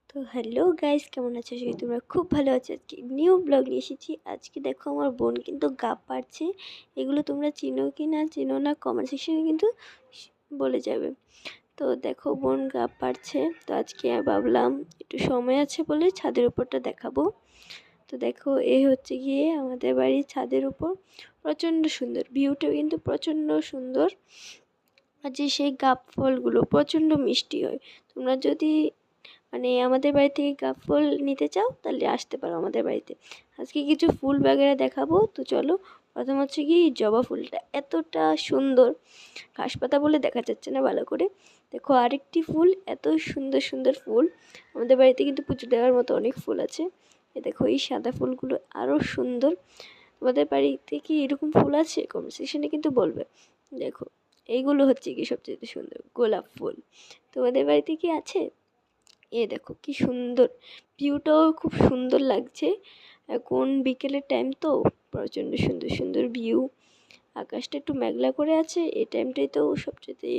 তো hello guys, কেমন আছো? আশা করি তোমরা খুব ভালো আছো। আজকে নিউ ব্লগ নিয়ে এসেছি। আজকে দেখো আমার বোন কিন্তু গাব পাড়ছে। এগুলো তোমরা চিনো কি না চিনো না কমেন্ট সেকশনে কিন্তু বলে যাবে। তো দেখো বোন গাব পাড়ছে। তো আজকে ভাবলাম একটু সময় আছে বলে ছাদের উপরটা দেখাবো। তো দেখো হচ্ছে গিয়ে আমাদের বাড়ির ছাদের উপর প্রচণ্ড সুন্দর ভিউটাও কিন্তু প্রচণ্ড সুন্দর। আর যে সেই গাব ফলগুলো প্রচণ্ড মিষ্টি হয়। তোমরা যদি আমাদের বাড়ি থেকে গাব ফুল নিতে চাও তাহলে আসতে পারো আমাদের বাড়িতে। আজকে কিছু ফুল বাগেরা দেখাবো। তো চলো, প্রথম হচ্ছে কি জবা ফুলটা এতটা সুন্দর, ঘাস পাতা বলে দেখা যাচ্ছে না ভালো করে। দেখো আরেকটি ফুল, এত সুন্দর সুন্দর ফুল। আমাদের বাড়িতে কিন্তু পুজো দেওয়ার মতো অনেক ফুল আছে। দেখো এই সাদা ফুলগুলো আরও সুন্দর। তোমাদের বাড়িতে কি এরকম ফুল আছে? কমেন্ট সেকশনে কিন্তু বলবে। দেখো এইগুলো হচ্ছে কি সবচেয়ে সুন্দর গোলাপ ফুল। তোমাদের বাড়িতে কি আছে? দেখো কি সুন্দর, ভিউটাও খুব সুন্দর লাগছে। এখন বিকেলের টাইম তো প্রচণ্ড সুন্দর সুন্দর ভিউ। আকাশটা একটু মেঘলা করে আছে, এই টাইমটাই তো সবচেয়ে